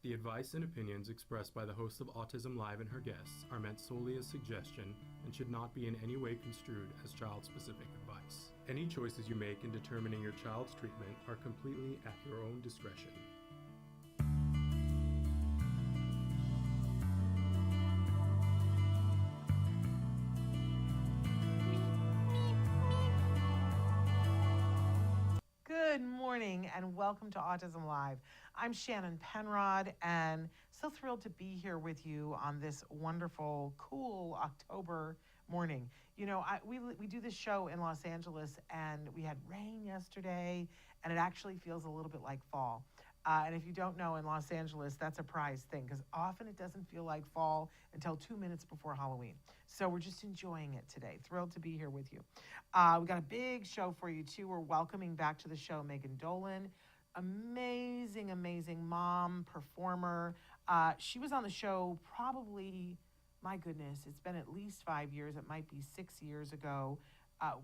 The advice and opinions expressed by the host of Autism Live and her guests are meant solely as suggestion and should not be in any way construed as child-specific advice. Any choices you make in determining your child's treatment are completely at your own discretion. Good morning and welcome to Autism Live. I'm Shannon Penrod and so thrilled to be here with you on this wonderful, cool October morning. You know, we do this show in Los Angeles and we had rain yesterday and it actually feels a little bit like fall. And if you don't know, in Los Angeles, that's a prized thing because often it doesn't feel like fall until 2 minutes before Halloween. So we're just enjoying it today. Thrilled to be here with you. We got a big show for you, too. We're welcoming back to the show Megan Dolan. Amazing, amazing mom, performer. She was on the show probably, my goodness, it's been at least 5 years. It might be 6 years ago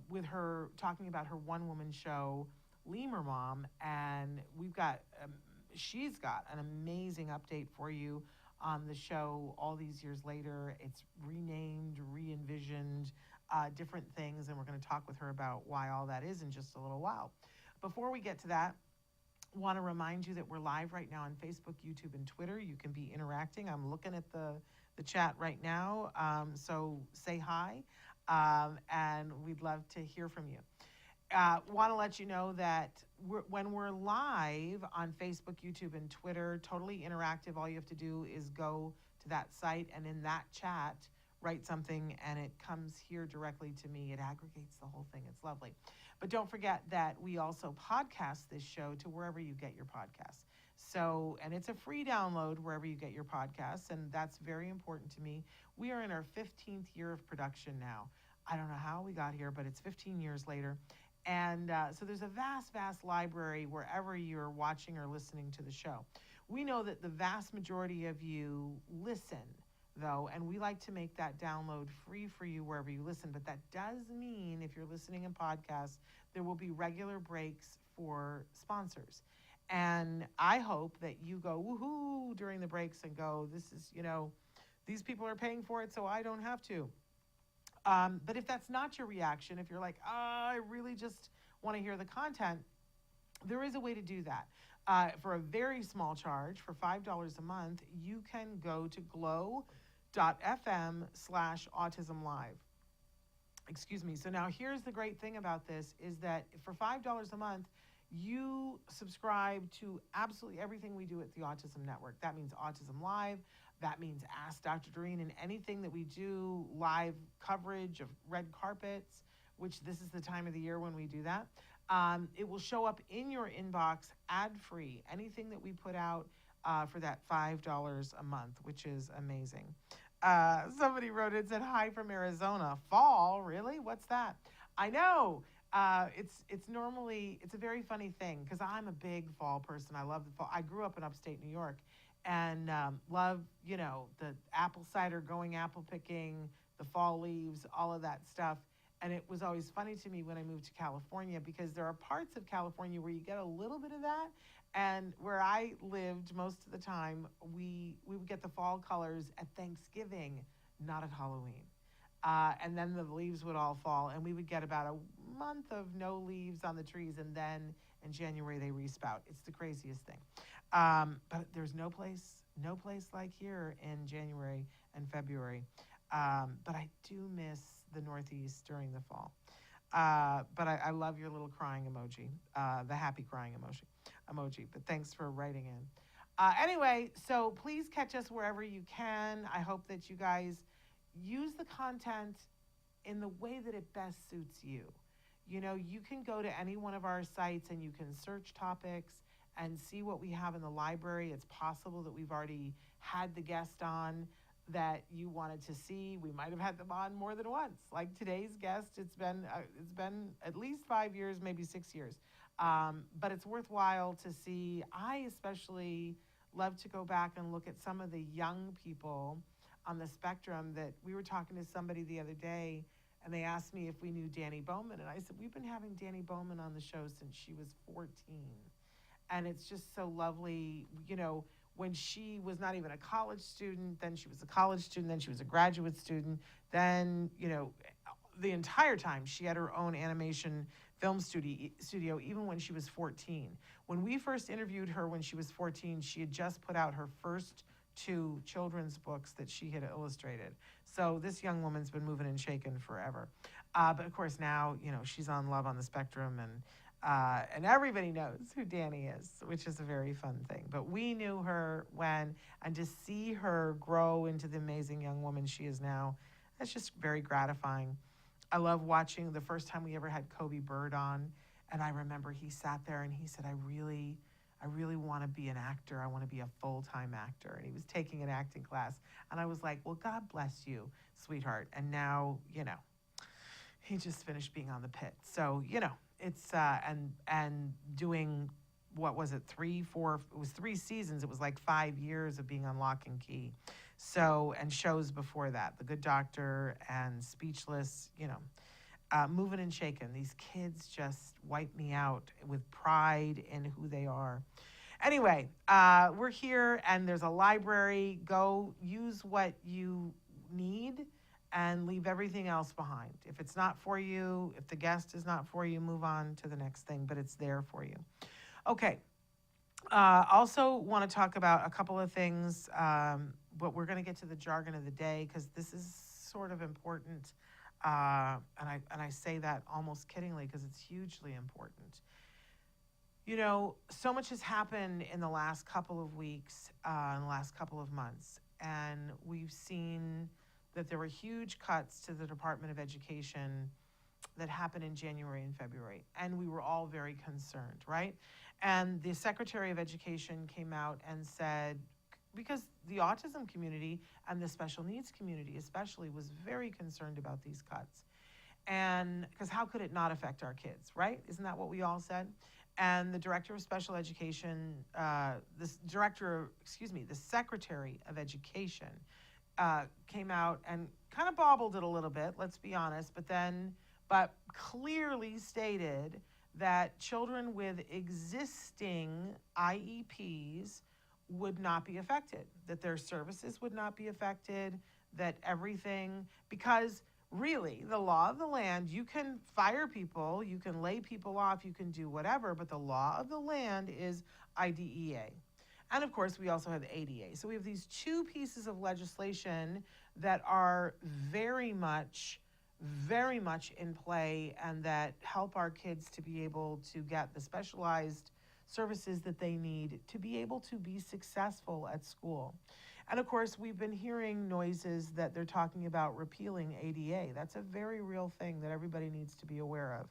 with her talking about her one-woman show, Lemur Mom. And she's got an amazing update for you on the show all these years later. It's renamed, re-envisioned, different things, and we're going to talk with her about why all that is in just a little while. Before we get to that, I want to remind you that we're live right now on Facebook, YouTube, and Twitter. You can be interacting. I'm looking at the chat right now, so say hi, and we'd love to hear from you. Want to let you know that when we're live on Facebook, YouTube, and Twitter, totally interactive, all you have to do is go to that site and in that chat, write something and it comes here directly to me. It aggregates the whole thing. It's lovely. But don't forget that we also podcast this show to wherever you get your podcasts. So, and it's a free download wherever you get your podcasts, and that's very important to me. We are in our 15th year of production now. I don't know how we got here, but it's 15 years later. And so there's a vast, vast library wherever you're watching or listening to the show. We know that the vast majority of you listen, though, and we like to make that download free for you wherever you listen. But that does mean if you're listening in podcasts, there will be regular breaks for sponsors. And I hope that you go woohoo during the breaks and go, this is, these people are paying for it, so I don't have to. But if that's not your reaction, if you're like, I really just want to hear the content, there is a way to do that. For a very small charge, for $5 a month, you can go to glow.fm/autismlive. Excuse me. So now here's the great thing about this is that for $5 a month, you subscribe to absolutely everything we do at the Autism Network. That means Autism Live. That means Ask Dr. Doreen, and anything that we do, live coverage of red carpets, which this is the time of the year when we do that. It will show up in your inbox ad-free, anything that we put out for that $5 a month, which is amazing. Somebody wrote it, said, hi from Arizona. Fall, really? What's that? I know. It's normally, it's a very funny thing because I'm a big fall person. I love the fall. I grew up in upstate New York and love, the apple cider, going apple picking, the fall leaves, all of that stuff. And it was always funny to me when I moved to California because there are parts of California where you get a little bit of that. And where I lived most of the time, we would get the fall colors at Thanksgiving, not at Halloween. And then the leaves would all fall, and we would get about a month of no leaves on the trees, and then in January they resprout. It's the craziest thing. But there's no place like here in January and February. But I do miss the Northeast during the fall. But I love your little crying emoji, the happy crying emoji. But thanks for writing in. Anyway, so please catch us wherever you can. I hope that you guys use the content in the way that it best suits you. You can go to any one of our sites and you can search topics and see what we have in the library. It's possible that we've already had the guest on that you wanted to see. We might have had them on more than once. Like today's guest, it's been at least 5 years, maybe 6 years. But it's worthwhile to see. I especially love to go back and look at some of the young people on the spectrum. That we were talking to somebody the other day and they asked me if we knew Danny Bowman. And I said, we've been having Danny Bowman on the show since she was 14. And it's just so lovely. when she was not even a college student, then she was a college student, then she was a graduate student, then, the entire time she had her own animation film studio, even when she was 14. When we first interviewed her when she was 14, she had just put out her first 2 children's books that she had illustrated. So this young woman's been moving and shaking forever. But of course now, she's on Love on the Spectrum, and everybody knows who Danny is, which is a very fun thing. But we knew her and to see her grow into the amazing young woman she is now, that's just very gratifying. I love watching the first time we ever had Kobe Bird on, and I remember he sat there and he said, I really want to be an actor. I want to be a full-time actor. And he was taking an acting class. And I was like, well, God bless you, sweetheart. And now, he just finished being on The Pit. So, it's, and doing, what was it, 3 seasons. It was like 5 years of being on Lock and Key. So, and shows before that, The Good Doctor and Speechless, moving and shaking. These kids just wipe me out with pride in who they are. Anyway, we're here and there's a library. Go use what you need and leave everything else behind. If it's not for you, if the guest is not for you, move on to the next thing, but it's there for you. Okay. Also want to talk about a couple of things, but we're going to get to the jargon of the day because this is sort of important. And I say that almost kiddingly because it's hugely important. So much has happened in the last couple of weeks, in the last couple of months, and we've seen that there were huge cuts to the Department of Education that happened in January and February, and we were all very concerned, right? And the Secretary of Education came out and said, because the autism community and the special needs community especially was very concerned about these cuts. And because how could it not affect our kids, right? Isn't that what we all said? And the Director of Special Education, the Secretary of Education came out and kind of bobbled it a little bit, let's be honest, but clearly stated that children with existing IEPs would not be affected, that their services would not be affected, that everything, because really the law of the land, you can fire people, you can lay people off, you can do whatever, but the law of the land is IDEA. And of course, we also have ADA. So we have these 2 pieces of legislation that are very much in play and that help our kids to be able to get the specialized services that they need to be able to be successful at school. And of course, we've been hearing noises that they're talking about repealing ADA. That's a very real thing that everybody needs to be aware of,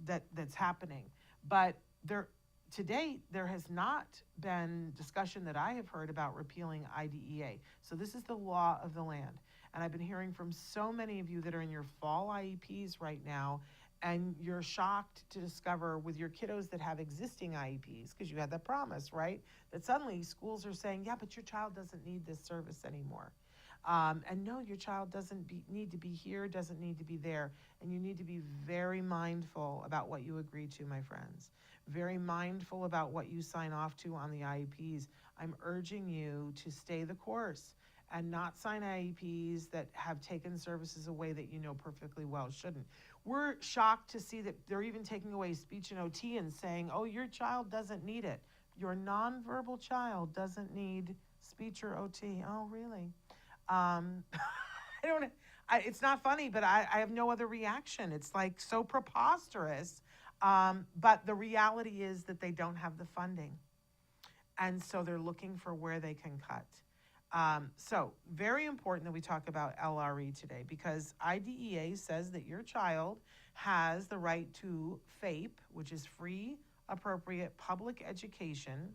that's happening. But to date, there has not been discussion that I have heard about repealing IDEA. So this is the law of the land. And I've been hearing from so many of you that are in your fall IEPs right now, and you're shocked to discover with your kiddos that have existing IEPs, because you had that promise, right? That suddenly schools are saying, yeah, but your child doesn't need this service anymore. And no, your child doesn't need to be here, doesn't need to be there. And you need to be very mindful about what you agree to, my friends. Very mindful about what you sign off to on the IEPs. I'm urging you to stay the course and not sign IEPs that have taken services away that you know perfectly well shouldn't. We're shocked to see that they're even taking away speech and OT and saying, oh, your child doesn't need it. Your nonverbal child doesn't need speech or OT. Oh, really? It's not funny, but I have no other reaction. It's like so preposterous. But the reality is that they don't have the funding. And so they're looking for where they can cut. So very important that we talk about LRE today, because IDEA says that your child has the right to FAPE, which is free, appropriate public education,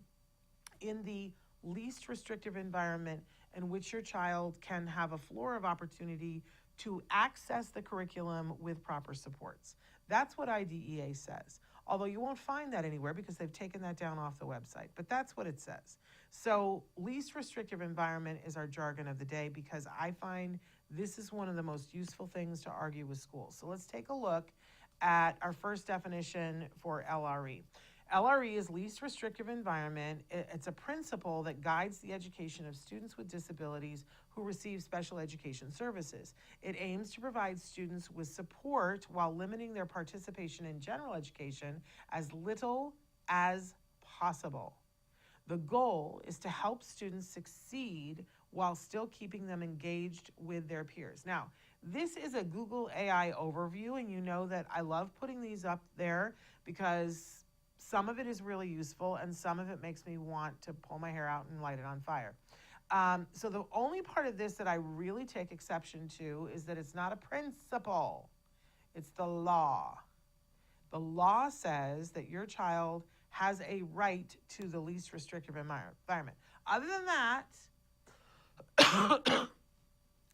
in the least restrictive environment in which your child can have a floor of opportunity to access the curriculum with proper supports. That's what IDEA says. Although you won't find that anywhere because they've taken that down off the website, but that's what it says. So least restrictive environment is our jargon of the day, because I find this is one of the most useful things to argue with schools. So let's take a look at our first definition for LRE. LRE is least restrictive environment. It's a principle that guides the education of students with disabilities who receive special education services. It aims to provide students with support while limiting their participation in general education as little as possible. The goal is to help students succeed while still keeping them engaged with their peers. Now, this is a Google AI overview, and you know that I love putting these up there because some of it is really useful and some of it makes me want to pull my hair out and light it on fire. So the only part of this that I really take exception to is that it's not a principle, it's the law. The law says that your child has a right to the least restrictive environment. Other than that,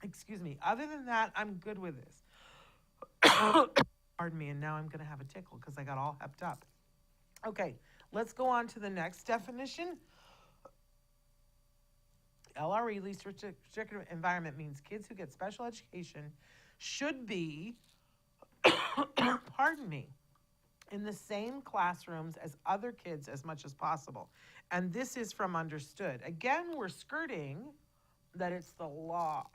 excuse me, other than that, I'm good with this. Pardon me, and now I'm going to have a tickle because I got all hepped up. Okay, let's go on to the next definition. LRE, least restrictive environment, means kids who get special education should be, pardon me, in the same classrooms as other kids as much as possible. And this is from Understood. Again, we're skirting that it's the law.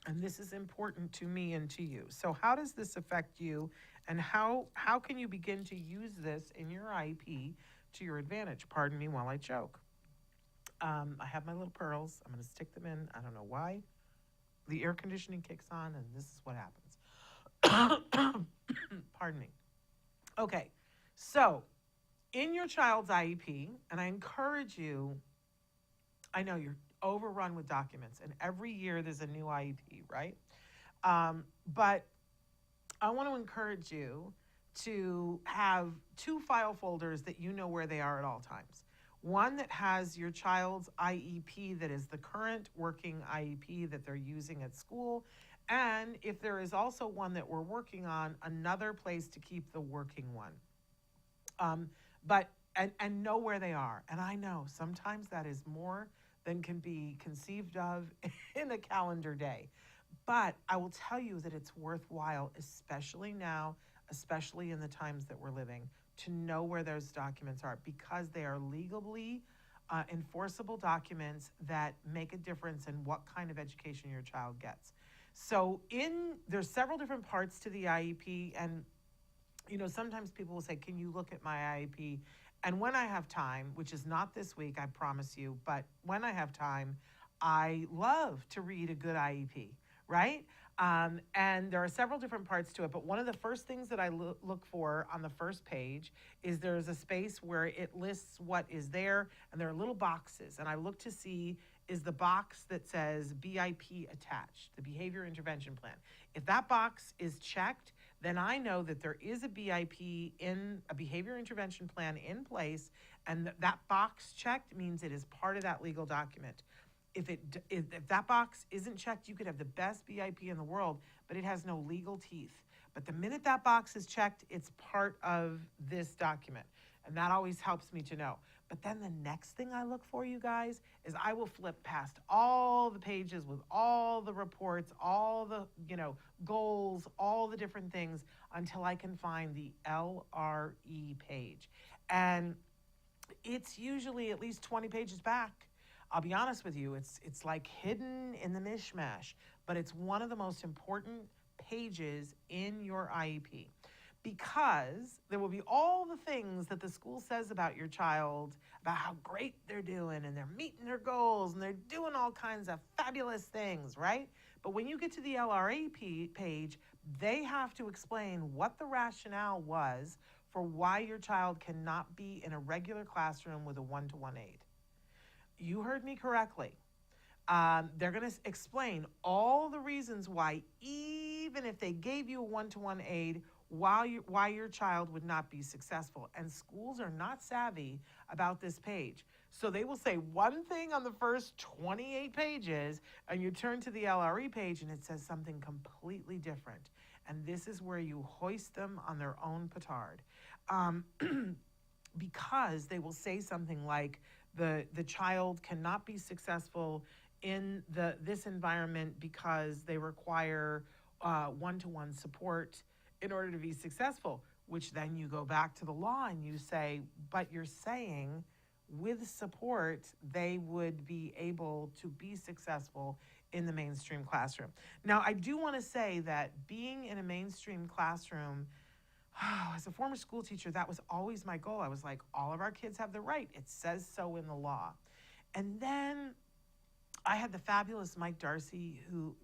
And this is important to me and to you. So how does this affect you, and how can you begin to use this in your IEP to your advantage? Pardon me while I choke. I have my little pearls. I'm going to stick them in. I don't know why. The air conditioning kicks on, and this is what happens. Pardon me. Okay, so in your child's IEP, and I encourage you, I know you're overrun with documents, and every year there's a new IEP, right? But I want to encourage you to have 2 file folders that you know where they are at all times. One that has your child's IEP, that is the current working IEP that they're using at school. And if there is also one that we're working on, another place to keep the working one. And know where they are. And I know sometimes that is more than can be conceived of in a calendar day. But I will tell you that it's worthwhile, especially now, especially in the times that we're living, to know where those documents are, because they are legally enforceable documents that make a difference in what kind of education your child gets. So there's several different parts to the IEP, and sometimes people will say, can you look at my IEP? And when I have time, which is not this week, I promise you, but when I have time, I love to read a good IEP, right? And there are several different parts to it, but one of the first things that I look for on the first page is there's a space where it lists what is there, and there are little boxes, and I look to see, is the box that says BIP attached, the Behavior Intervention Plan. If that box is checked, then I know that there is a BIP in a Behavior Intervention Plan in place, and that box checked means it is part of that legal document. If that box isn't checked, you could have the best BIP in the world, but it has no legal teeth. But the minute that box is checked, it's part of this document. And that always helps me to know. But then the next thing I look for, you guys, is I will flip past all the pages with all the reports, all the, goals, all the different things, until I can find the LRE page. And it's usually at least 20 pages back. I'll be honest with you, it's like hidden in the mishmash, but it's one of the most important pages in your IEP, because there will be all the things that the school says about your child, about how great they're doing and they're meeting their goals and they're doing all kinds of fabulous things, right? But when you get to the LRE page, they have to explain what the rationale was for why your child cannot be in a regular classroom with a one-to-one aide. You heard me correctly. They're going to explain all the reasons why, even if they gave you a one-to-one aide, why your child would not be successful. And schools are not savvy about this page. So they will say one thing on the first 28 pages, and you turn to the LRE page and it says something completely different. And this is where you hoist them on their own petard. Because they will say something like, the child cannot be successful in this environment because they require one-to-one support in order to be successful, which then you go back to the law and you say, but you're saying with support, they would be able to be successful in the mainstream classroom. Now, I do want to say that being in a mainstream classroom, as a former school teacher, that was always my goal. I was like, all of our kids have the right. It says so in the law. And then I had the fabulous Mike Dorsey, who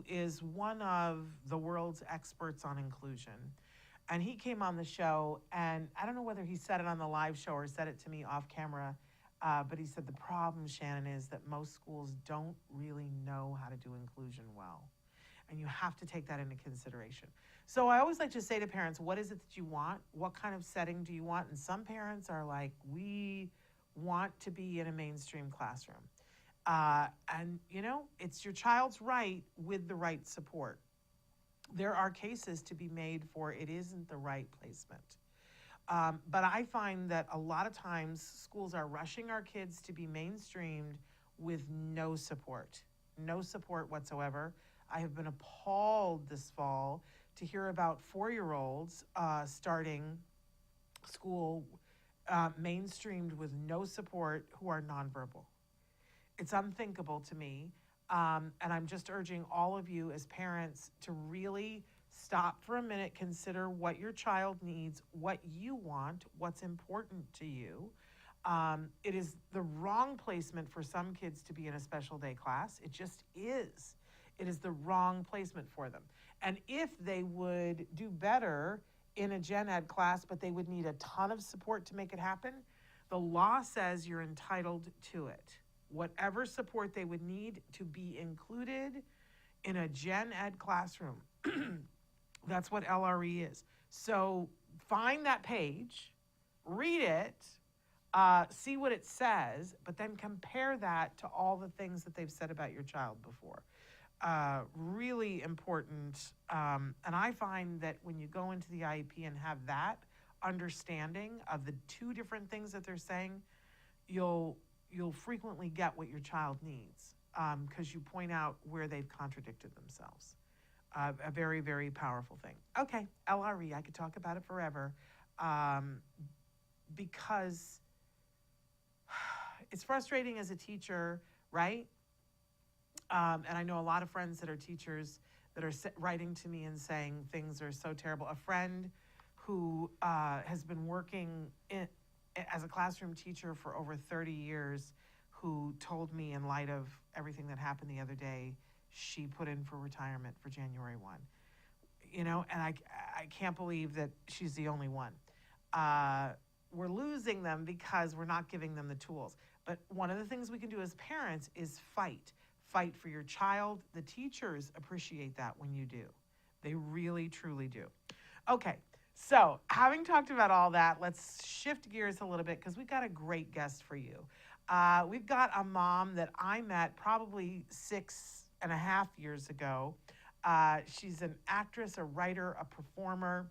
is one of the world's experts on inclusion. And he came on the show, and I don't know whether he said it on the live show or said it to me off camera, but he said the problem, Shannon, is that most schools don't really know how to do inclusion well. And you have to take that into consideration. So I always like to say to parents, what is it that you want? What kind of setting do you want? And some parents are like, we want to be in a mainstream classroom. And, it's your child's right with the right support. There are cases to be made for it isn't the right placement. But I find that a lot of times schools are rushing our kids to be mainstreamed with no support whatsoever. I have been appalled this fall to hear about 4-year-olds starting school mainstreamed with no support who are nonverbal. It's unthinkable to me. And I'm just urging all of you as parents to really stop for a minute, consider what your child needs, what you want, what's important to you. It is the wrong placement for some kids to be in a special day class. It just is. It is the wrong placement for them. And if they would do better in a gen ed class, but they would need a ton of support to make it happen, the law says you're entitled to it. Whatever support they would need to be included in a gen ed classroom. That's what LRE is. So find that page, read it, see what it says, but then compare that to all the things that they've said about your child before. Really important. And I find that when you go into the IEP and have that understanding of the two different things that they're saying, you'll frequently get what your child needs because you point out where they've contradicted themselves. A very, very powerful thing. Okay, LRE, I could talk about it forever because it's frustrating as a teacher, right? And I know a lot of friends that are teachers that are writing to me and saying things are so terrible. A friend who has been working as a classroom teacher for over 30 years who told me in light of everything that happened the other day, she put in for retirement for January 1. And I can't believe that she's the only one. We're losing them because we're not giving them the tools. But one of the things we can do as parents is fight. Fight for your child. The teachers appreciate that when you do. They really, truly do. Okay, so having talked about all that, let's shift gears a little bit because we've got a great guest for you. We've got a mom that I met probably 6.5 years ago. She's an actress, a writer, a performer.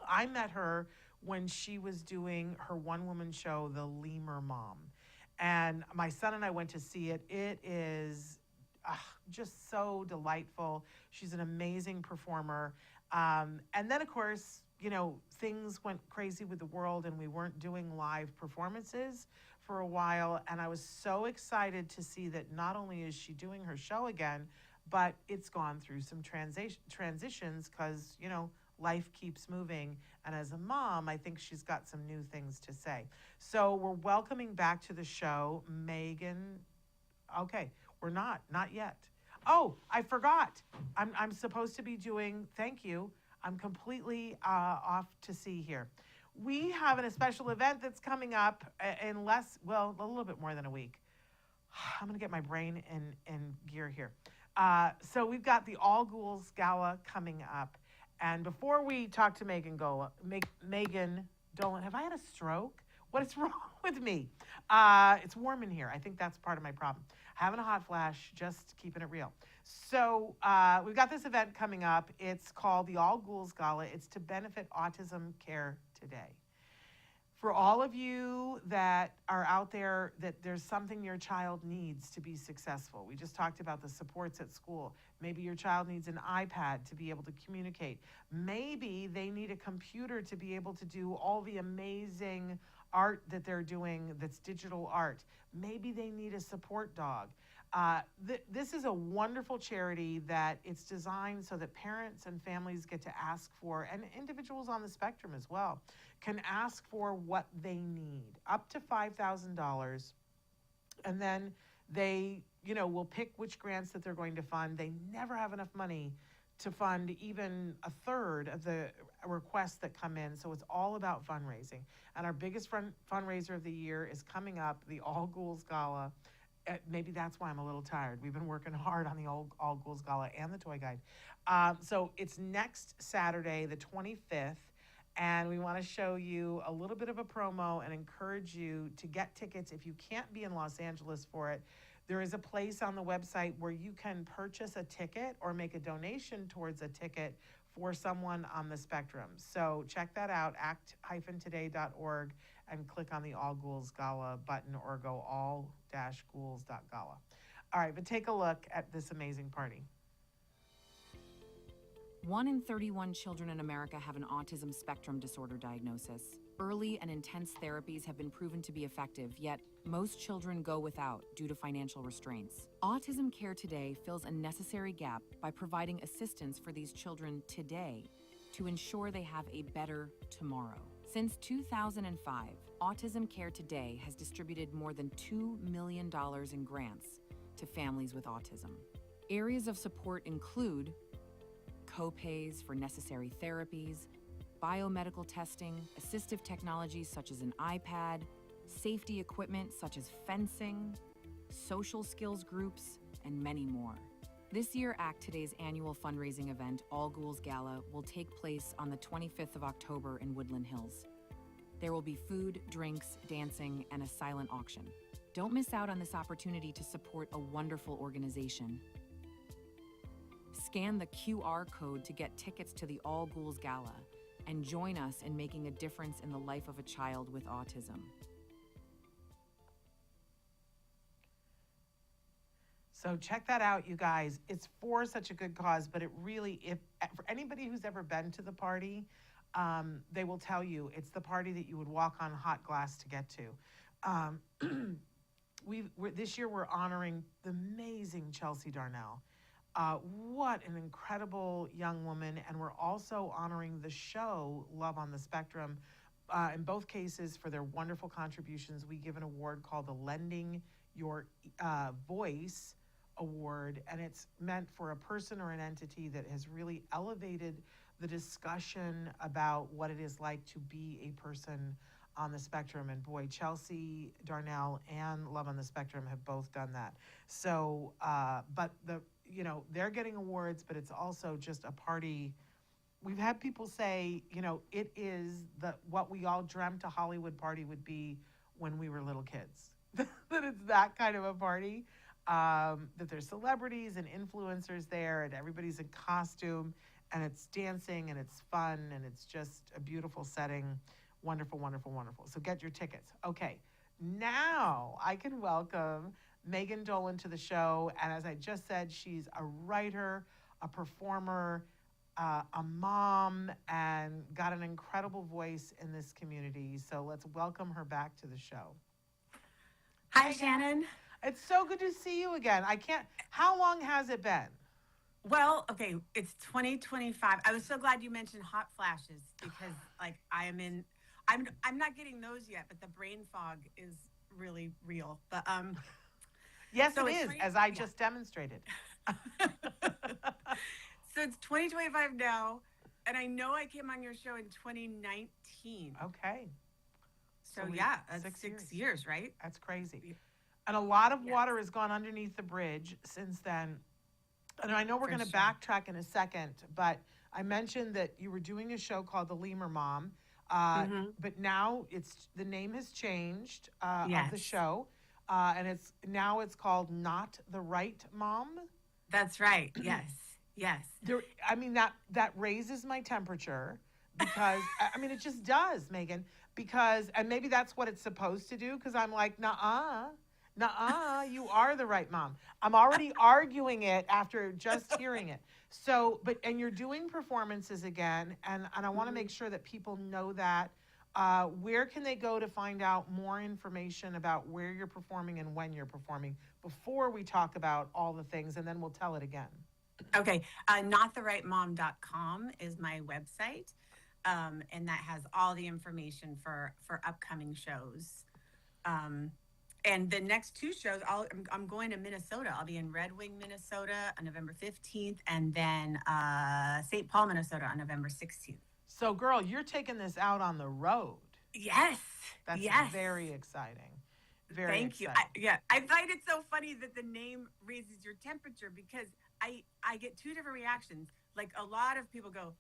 I met her when she was doing her one-woman show, The Lemur Mom. And my son and I went to see it. It is just so delightful. She's an amazing performer. And then, of course, things went crazy with the world and we weren't doing live performances for a while. And I was so excited to see that not only is she doing her show again, but it's gone through some transitions because, life keeps moving. And as a mom, I think she's got some new things to say. So we're welcoming back to the show, Megan. Okay, we're not yet. Oh, I forgot. I'm supposed to be doing, thank you. I'm completely off to sea here. We have a special event that's coming up in a little bit more than a week. I'm going to get my brain in gear here. So we've got the All Ghouls Gala coming up. And before we talk to Megan Dolan, have I had a stroke? What is wrong with me? It's warm in here. I think that's part of my problem. Having a hot flash, just keeping it real. So we've got this event coming up. It's called the All Ghouls Gala. It's to benefit Autism Care Today. For all of you that are out there, that there's something your child needs to be successful. We just talked about the supports at school. Maybe your child needs an iPad to be able to communicate. Maybe they need a computer to be able to do all the amazing art that they're doing that's digital art. Maybe they need a support dog. This is a wonderful charity that it's designed so that parents and families get to ask for, and individuals on the spectrum as well, can ask for what they need, up to $5,000. And then they, will pick which grants that they're going to fund. They never have enough money to fund even a third of the requests that come in. So it's all about fundraising. And our biggest fundraiser of the year is coming up, the All Ghouls Gala. Maybe that's why I'm a little tired. We've been working hard on the All Ghouls Gala and the toy guide. So it's next Saturday, the 25th. And we want to show you a little bit of a promo and encourage you to get tickets. If you can't be in Los Angeles for it, there is a place on the website where you can purchase a ticket or make a donation towards a ticket for someone on the spectrum. So check that out, act-today.org, and click on the All Ghouls Gala button or go all-ghouls.gala. All right, but take a look at this amazing party. 1 in 31 children in America have an autism spectrum disorder diagnosis. Early and intense therapies have been proven to be effective, yet most children go without due to financial restraints. Autism Care Today fills a necessary gap by providing assistance for these children today to ensure they have a better tomorrow. Since 2005, Autism Care Today has distributed more than $2 million in grants to families with autism. Areas of support include co-pays for necessary therapies, biomedical testing, assistive technologies such as an iPad, safety equipment such as fencing, social skills groups, and many more. This year, ACT Today's annual fundraising event, All Ghouls Gala, will take place on the 25th of October in Woodland Hills. There will be food, drinks, dancing, and a silent auction. Don't miss out on this opportunity to support a wonderful organization. Scan the QR code to get tickets to the All Ghouls Gala and join us in making a difference in the life of a child with autism. So check that out, you guys. It's for such a good cause, but it really, if for anybody who's ever been to the party, they will tell you it's the party that you would walk on hot glass to get to. This year we're honoring the amazing Chelsea Darnell. What an incredible young woman. And we're also honoring the show Love on the Spectrum. In both cases, for their wonderful contributions, we give an award called the Lending Your Voice Award. And it's meant for a person or an entity that has really elevated the discussion about what it is like to be a person on the spectrum. And boy, Chelsea Darnell and Love on the Spectrum have both done that. So, but they're getting awards, but it's also just a party. We've had people say, it is what we all dreamt a Hollywood party would be when we were little kids. That it's that kind of a party, that there's celebrities and influencers there and everybody's in costume and it's dancing and it's fun and it's just a beautiful setting. Wonderful, wonderful, wonderful. So get your tickets. Okay, now I can welcome Megan Dolan to the show. And as I just said, she's a writer, a performer, a mom, and got an incredible voice in this community. So let's welcome her back to the show. Hi, Shannon. It's so good to see you again. How long has it been? Well, okay, it's 2025. I was so glad you mentioned hot flashes because I'm not getting those yet, but the brain fog is really real. But yes, so it is, as I just demonstrated. So it's 2025 now, and I know I came on your show in 2019. Okay. So yeah, that's 6 years, right? That's crazy. And a lot of water has gone underneath the bridge since then. And I know we're going to backtrack in a second, but I mentioned that you were doing a show called The Lemur Mom, but now the name has changed of the show, and it's called Not the Right Mom. That's right. Yes. Yes. That raises my temperature because it just does, Megan, because, and maybe that's what it's supposed to do, because I'm like, nuh-uh, you are the right mom. I'm already arguing it after just hearing it. So, and you're doing performances again, and I want to make sure that people know that. Where can they go to find out more information about where you're performing and when you're performing before we talk about all the things, and then we'll tell it again? Okay. Nottherightmom.com is my website. And that has all the information for upcoming shows. And the next two shows, I'm going to Minnesota. I'll be in Red Wing, Minnesota on November 15th, and then St. Paul, Minnesota on November 16th. So, girl, you're taking this out on the road. Yes. That's yes. very exciting. Thank you. I find it so funny that the name raises your temperature, because I get two different reactions. Like, a lot of people go,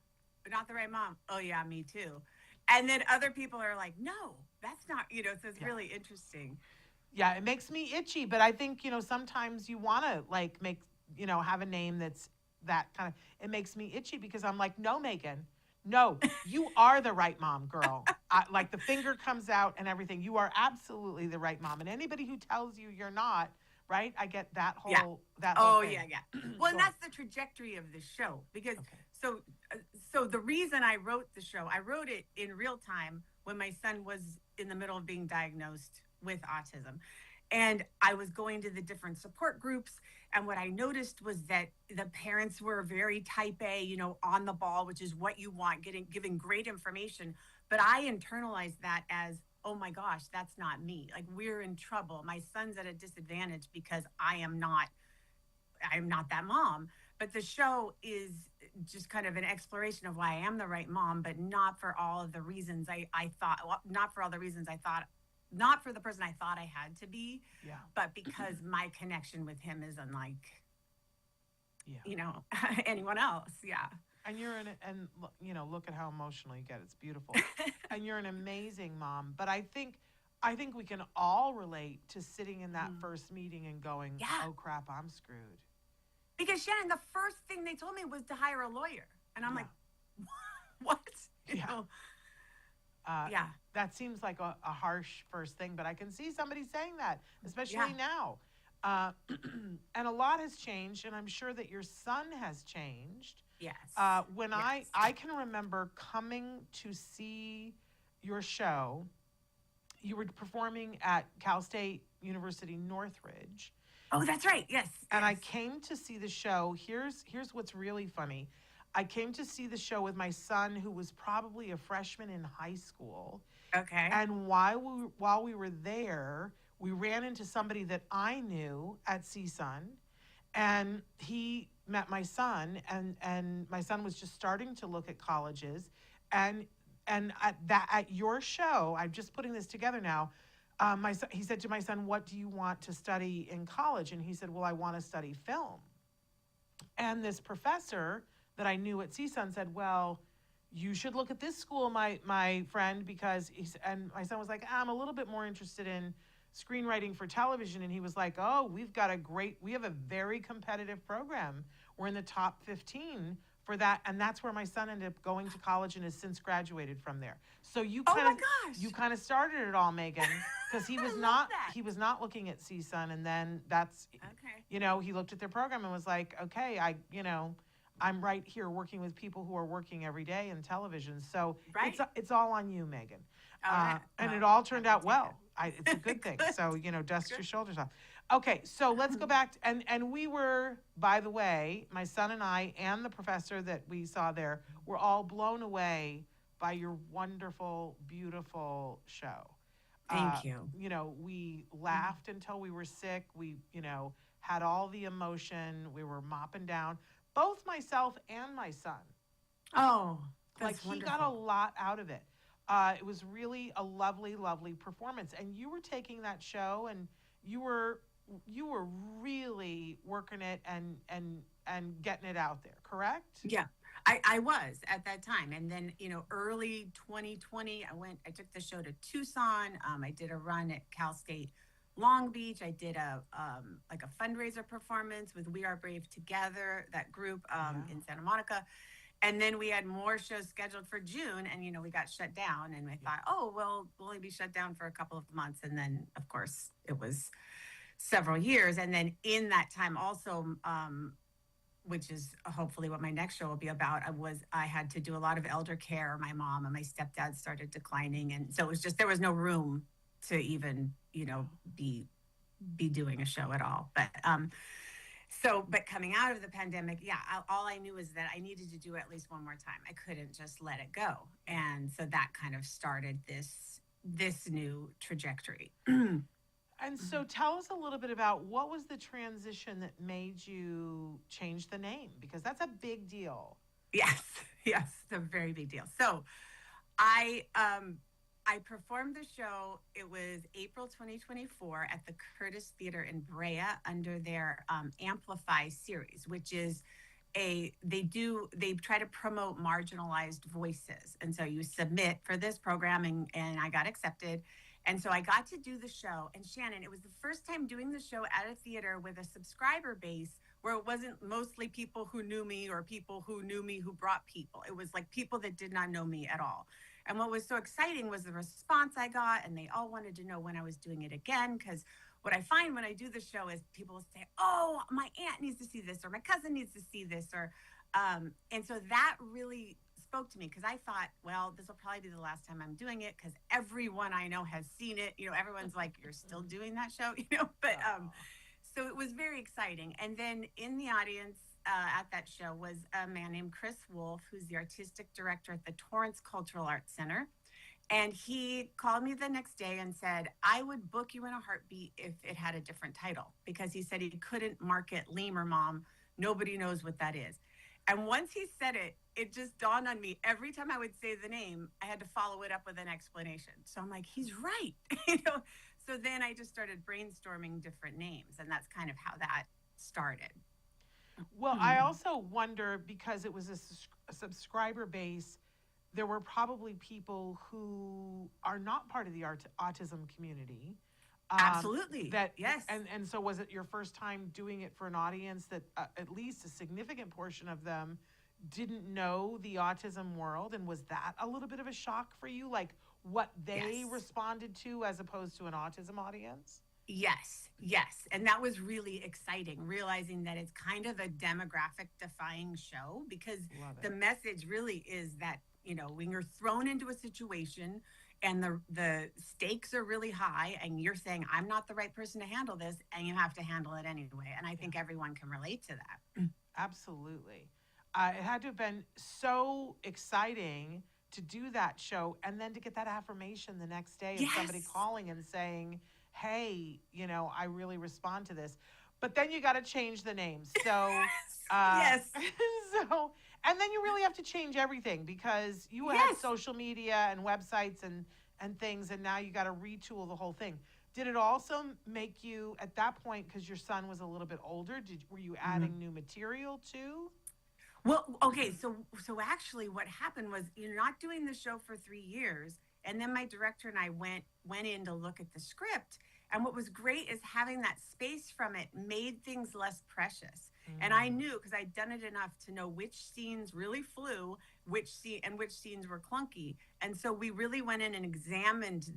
"Not the right mom." Oh yeah, me too. And then other people are like, "No, that's not," so it's really interesting. Yeah, it makes me itchy, but I think, sometimes you want to like make, have a name that's that kind of, it makes me itchy because I'm like, no, Megan, no, you are the right mom, girl. Like the finger comes out and everything. You are absolutely the right mom. And anybody who tells you you're not, right? I get that whole, that whole thing. Yeah. Well, and that's the trajectory of the show, because so the reason I wrote the show, I wrote it in real time when my son was in the middle of being diagnosed with autism. And I was going to the different support groups. And what I noticed was that the parents were very type A, on the ball, which is what you want, giving great information. But I internalized that as, oh my gosh, that's not me. Like, we're in trouble. My son's at a disadvantage because I'm not that mom. But the show is just kind of an exploration of why I am the right mom, but not for all of the reasons I thought, not for all the reasons I thought, not for the person I thought I had to be, but because my connection with him is unlike, anyone else. Yeah. And you're and look at how emotional you get. It's beautiful. And you're an amazing mom. But I think we can all relate to sitting in that first meeting and going, oh crap, I'm screwed. Because Shannon, the first thing they told me was to hire a lawyer. And I'm like, what? You know? That seems like a harsh first thing, but I can see somebody saying that, especially now. And a lot has changed, and I'm sure that your son has changed. Yes. When I can remember coming to see your show, you were performing at Cal State University Northridge. Oh, that's right. Yes. And I came to see the show. Here's what's really funny. I came to see the show with my son, who was probably a freshman in high school. Okay. And while we were there, we ran into somebody that I knew at CSUN, and he met my son, and my son was just starting to look at colleges, and at your show, I'm just putting this together now. He said to my son, "What do you want to study in college?" And he said, "Well, I want to study film." And this professor that I knew at CSUN said, "Well, you should look at this school, my friend," because and my son was like, "I'm a little bit more interested in screenwriting for television." And he was like, "Oh, we have a very competitive program. We're in the top 15 for that." And that's where my son ended up going to college and has since graduated from there. So you kind of started it all, Megan, because he was not looking at CSUN, and then that's he looked at their program and was like, "Okay, I'm right here working with people who are working every day in television." So it's all on you, Megan. And it all turned out well. It's a good thing. So, dust your shoulders off. Okay, so let's go back. And we were, by the way, my son and I and the professor that we saw there were all blown away by your wonderful, beautiful show. Thank you. We laughed until we were sick. We, had all the emotion. We were mopping down, both myself and my son. Oh, that's wonderful. He got a lot out of it. It was really a lovely, lovely performance. And you were taking that show, and you were really working it and getting it out there, correct? Yeah, I was at that time. And then, early 2020, I took the show to Tucson. I did a run at Cal State Long Beach. I did a fundraiser performance with We Are Brave Together, that group in Santa Monica. And then we had more shows scheduled for June, and we got shut down. And I thought, oh, well, we'll only be shut down for a couple of months. And then, of course, it was several years. And then in that time, also, which is hopefully what my next show will be about, I had to do a lot of elder care. My mom and my stepdad started declining, and so it was just there was no room to even be doing a show at all. But coming out of the pandemic, all I knew is that I needed to do it at least one more time. I couldn't just let it go. And so that kind of started this new trajectory. And so tell us a little bit about what was the transition that made you change the name? Because that's a big deal. Yes, it's a very big deal. So I performed the show. It was April 2024 at the Curtis Theater in Brea under their Amplify series, which is they try to promote marginalized voices. And so you submit for this program, and I got accepted. And so I got to do the show. And Shannon, it was the first time doing the show at a theater with a subscriber base where it wasn't mostly people who knew me or people who knew me who brought people. It was like people that did not know me at all. And what was so exciting was the response I got, and they all wanted to know when I was doing it again. Because what I find when I do the show is people will say, oh, my aunt needs to see this, or my cousin needs to see this. And so that really spoke to me, because I thought, well, this will probably be the last time I'm doing it, because everyone I know has seen it. Everyone's like, you're still doing that show, but so it was very exciting. And then in the audience at that show was a man named Chris Wolf, who's the artistic director at the Torrance Cultural Arts Center. And he called me the next day and said, I would book you in a heartbeat if it had a different title, because he said he couldn't market Lemur Mom. Nobody knows what that is. And once he said it, it just dawned on me. Every time I would say the name, I had to follow it up with an explanation. So I'm like, he's right. So then I just started brainstorming different names, and that's kind of how that started. Well, I also wonder, because it was a subscriber base, there were probably people who are not part of the autism community. Absolutely. Yes. And so was it your first time doing it for an audience that at least a significant portion of them didn't know the autism world? And was that a little bit of a shock for you? Like what they responded to as opposed to an autism audience? Yes. And that was really exciting, realizing that it's kind of a demographic defying show, because the message really is that, when you're thrown into a situation and the stakes are really high and you're saying, I'm not the right person to handle this, and you have to handle it anyway. And I think everyone can relate to that. Absolutely. It had to have been so exciting to do that show, and then to get that affirmation the next day of somebody calling and saying, hey, I really respond to this. But then you got to change the name. So, yes. So, and then you really have to change everything, because you had social media and websites and things, and now you got to retool the whole thing. Did it also make you, at that point, because your son was a little bit older, were you adding new material too? Well, okay, so actually what happened was, you're not doing the show for 3 years, and then my director and I went in to look at the script, and what was great is having that space from it made things less precious. And I knew, because I'd done it enough to know which scenes really flew, which scenes were clunky. And so we really went in and examined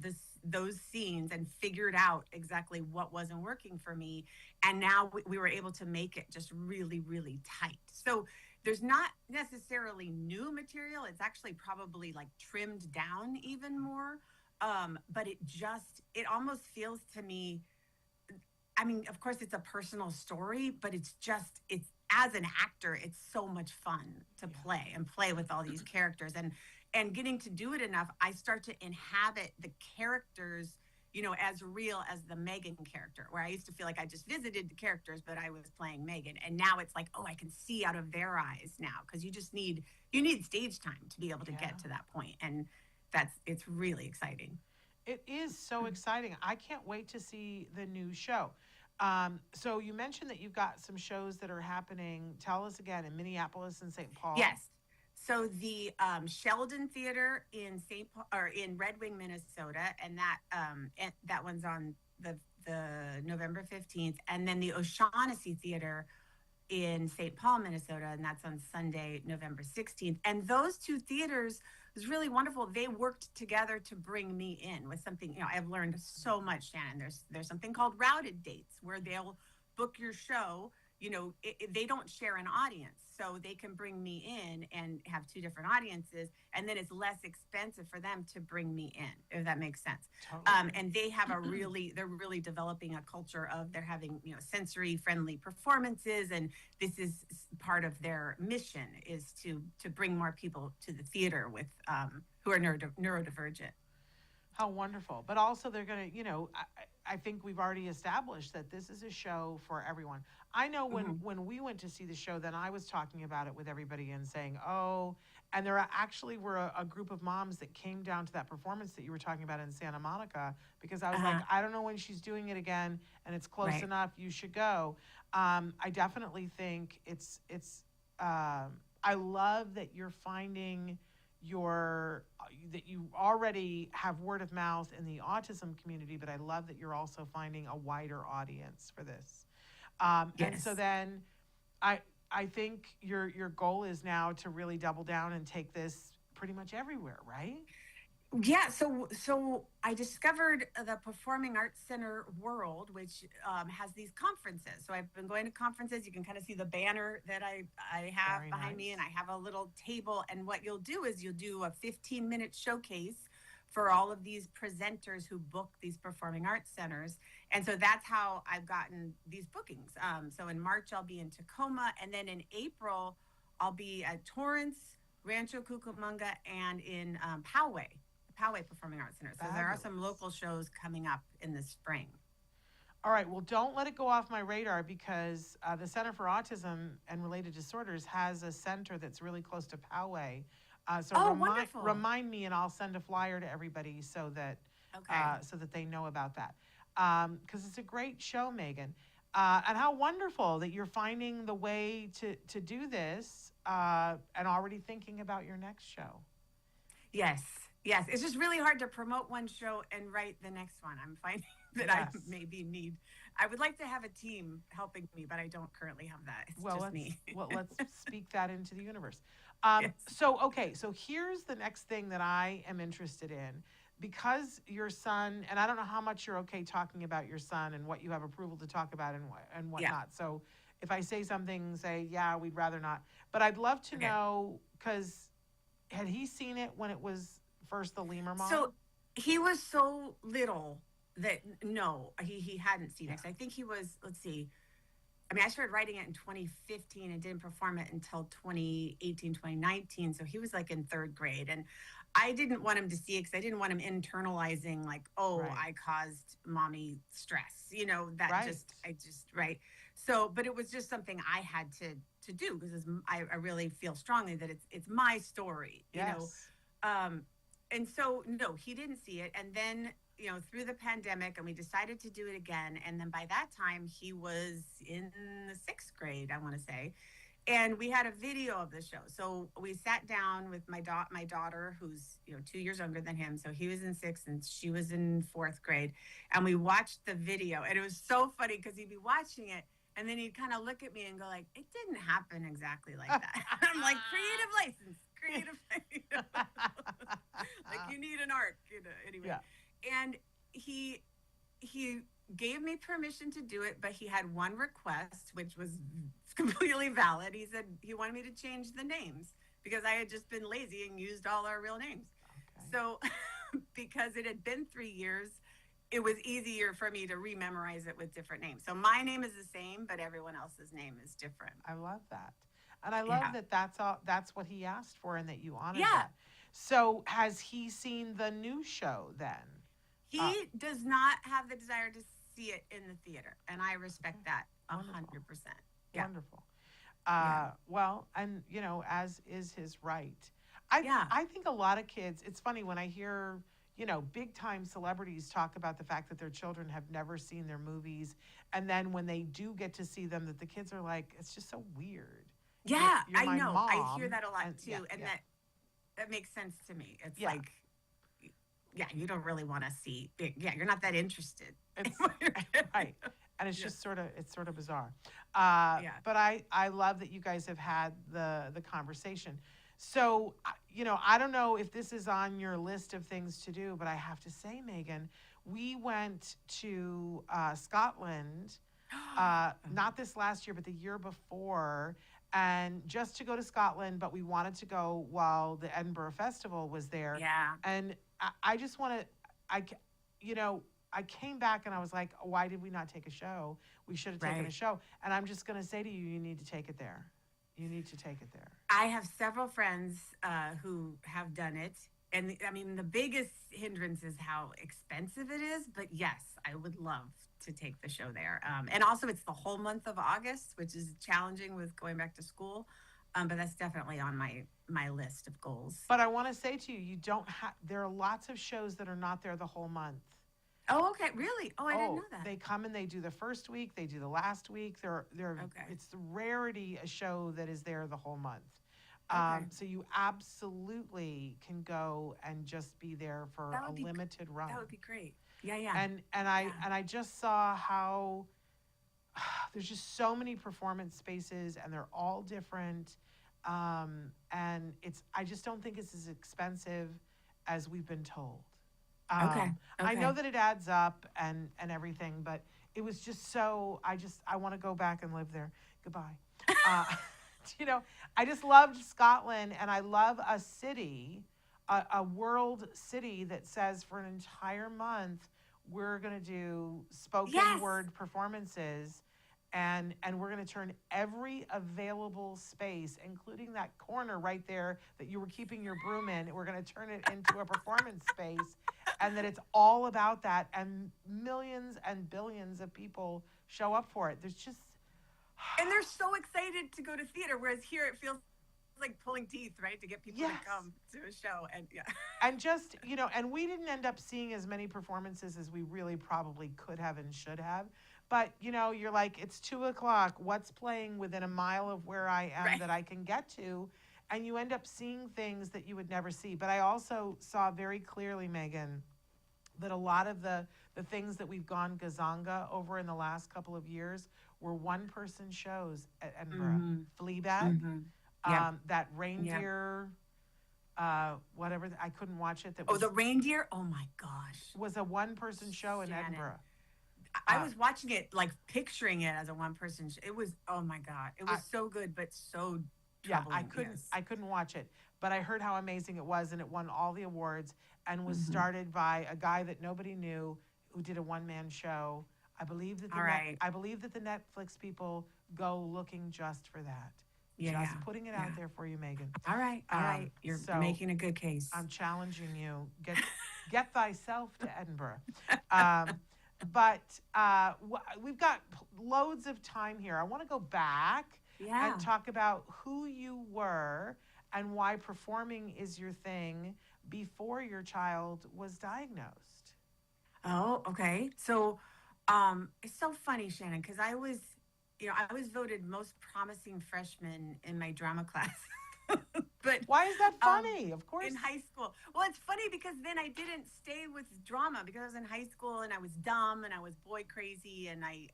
those scenes and figured out exactly what wasn't working for me. And now we were able to make it just really, really tight. So there's not necessarily new material. It's actually probably like trimmed down even more. But it almost feels to me, I mean, of course it's a personal story, but it's as an actor, it's so much fun to play with all these characters, and getting to do it enough, I start to inhabit the characters, as real as the Megan character, where I used to feel like I just visited the characters, but I was playing Megan. And now it's like, oh, I can see out of their eyes now, because you need stage time to be able to get to that point. And it's really exciting. It is so exciting. I can't wait to see the new show. So you mentioned that you've got some shows that are happening. Tell us again, in Minneapolis and St. Paul. Yes. So the Sheldon Theater in in Red Wing, Minnesota, and that one's on the November 15th, and then the O'Shaughnessy Theater in St. Paul, Minnesota, and that's on Sunday, November 16th. And those two theaters was really wonderful. They worked together to bring me in with something, I've learned so much, Shannon. There's something called routed dates where they'll book your show. They don't share an audience, so they can bring me in and have two different audiences, and then it's less expensive for them to bring me in, if that makes sense. Totally. And they have they're really developing a culture of they're having sensory friendly performances, and this is part of their mission is to bring more people to the theater with who are neurodivergent. How wonderful. But also they're going to, I think we've already established that this is a show for everyone. I know when we went to see the show, then I was talking about it with everybody and saying, and there actually were a group of moms that came down to that performance that you were talking about in Santa Monica, because I was like, I don't know when she's doing it again, and it's close enough, you should go. I definitely think I love that you're finding that you already have word of mouth in the autism community, but I love that you're also finding a wider audience for this. And so then I think your goal is now to really double down and take this pretty much everywhere, right? Yeah, so I discovered the Performing Arts Center world, which has these conferences. So I've been going to conferences. You can kind of see the banner that I have Very behind me, and I have a little table. And what you'll do is you'll do a 15-minute showcase for all of these presenters who book these performing arts centers. And so that's how I've gotten these bookings. So in March, I'll be in Tacoma, and then in April, I'll be at Torrance, Rancho Cucamonga, and in Poway Performing Arts Center. So there are some local shows coming up in the spring. All right. Well, don't let it go off my radar, because the Center for Autism and Related Disorders has a center that's really close to Poway. Remind me, and I'll send a flyer to everybody so that they know about that. Because it's a great show, Megan. And how wonderful that you're finding the way to do this and already thinking about your next show. Yes. It's just really hard to promote one show and write the next one. I'm finding that I maybe I would like to have a team helping me, but I don't currently have that. It's just me. Let's speak that into the universe. Yes. So here's the next thing that I am interested in, because your son, and I don't know how much you're okay talking about your son and what you have approval to talk about and whatnot. Yeah. So if I say something, say, yeah, we'd rather not. But I'd love to know, because had he seen it when it was first the Lemur Mom? So he was so little that he hadn't seen it. So I think he was, let's see, I started writing it in 2015 and didn't perform it until 2018, 2019. So he was like in third grade. And I didn't want him to see it because I didn't want him internalizing like, I caused mommy stress, right. So, but it was just something I had to do, because I really feel strongly that it's my story, and so, no, he didn't see it. And then, through the pandemic, and we decided to do it again. And then by that time, he was in the 6th grade, I want to say. And we had a video of the show. So we sat down with my daughter, who's 2 years younger than him. So he was in 6th and she was in 4th grade. And we watched the video. And it was so funny, because he'd be watching it, and then he'd kind of look at me and go like, it didn't happen exactly like that. I'm like, creative license. Like, you need an arc, anyway. Yeah. And he gave me permission to do it, but he had one request, which was completely valid. He said he wanted me to change the names, because I had just been lazy and used all our real names. Okay. So because it had been 3 years, it was easier for me to rememorize it with different names. So my name is the same, but everyone else's name is different. I love that. And I love that that's what he asked for, and that you honored that. So has he seen the new show then? He does not have the desire to see it in the theater, and I respect that 100%. Yeah. Wonderful. Well, and as is his right. I think a lot of kids, it's funny when I hear, big time celebrities talk about the fact that their children have never seen their movies, and then when they do get to see them, that the kids are like, it's just so weird. Yeah, I know. I hear that a lot too, and that makes sense to me. It's like, you don't really want to see. You're not that interested. Right. and it's Yeah. just it's sort of bizarre. Yeah. But I love that you guys have had the conversation. So I don't know if this is on your list of things to do, but I have to say, Megan, we went to Scotland, not this last year, but the year before, and just to go to Scotland, but we wanted to go while the Edinburgh Festival was there. Yeah. And I just want to, you know, I came back and I was like, why did we not take a show? We should have taken a Right. show. And I'm just going to say to you, you need to take it there. You need to take it there. I have several friends who have done it. And I mean, the biggest hindrance is how expensive it is. But yes, I would love to take the show there. And also, it's the whole month of August, which is challenging with going back to school. But that's definitely on my list of goals. But I want to say to you, you don't have, there are lots of shows that are not there the whole month. Oh, okay. Really? Oh, I didn't know that. They come and they do the first week, they do the last week. Okay. It's the rarity a show that is there the whole month. Okay. So you absolutely can go and just be there for That a would be limited run. That would be great. Yeah. And I just saw how there's just so many performance spaces and they're all different. And I just don't think it's as expensive as we've been told. Okay. I know that it adds up and everything, but it was just so, I want to go back and live there. Goodbye. I just loved Scotland, and I love a city, a world city that says for an entire month, we're going to do spoken Yes. word performances. And we're going to turn every available space, including that corner right there that you were keeping your broom in, we're going to turn it into a performance space, and that it's all about that. And millions and billions of people show up for it. There's just... And they're so excited to go to theater, whereas here it feels like pulling teeth, right? To get people Yes. to come to a show. And yeah. And just, and we didn't end up seeing as many performances as we really probably could have and should have. But, you're like, it's 2:00. What's playing within a mile of where I am Right. that I can get to? And you end up seeing things that you would never see. But I also saw very clearly, Megan, that a lot of the things that we've gone gazanga over in the last couple of years were one-person shows at Edinburgh. Mhm. Fleabag, Mhm. Yeah. that reindeer, whatever, I couldn't watch it. That Oh, was, the reindeer? Oh my gosh. was a one-person show in Shannon. Edinburgh. I was watching it, like picturing it as a one-person show. It was, oh my God. It was so good, but so Yeah, troubling. I couldn't watch it, but I heard how amazing it was, and it won all the awards, and was Mhm. started by a guy that nobody knew who did a one-man show. I believe that All right. I believe that the Netflix people go looking just for that. Yeah. Just putting it out Yeah. there for you, Megan. All right. All right. You're so making a good case. I'm challenging you. Get thyself to Edinburgh. But we've got loads of time here. I want to go back Yeah. and talk about who you were and why performing is your thing before your child was diagnosed. Oh, okay. So, it's so funny, Shannon, because I was voted most promising freshman in my drama class. But Why is that funny? Of course. in high school. Well, it's funny because then I didn't stay with drama because I was in high school and I was dumb and I was boy crazy and I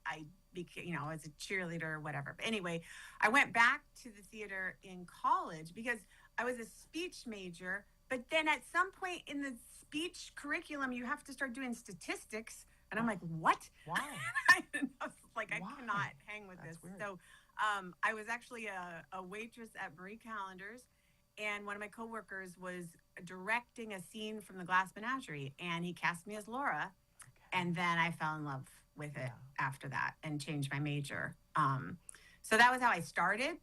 became, I was a cheerleader or whatever. But anyway, I went back to the theater in college because I was a speech major. But then at some point in the speech curriculum, you have to start doing statistics. And I'm like, what? Why? I was like, I Why? cannot hang with That's this. weird. So I was actually a waitress at Marie Callender's, and one of my coworkers was directing a scene from The Glass Menagerie, and he cast me as Laura, and then I fell in love with it after that and changed my major. So that was how I started.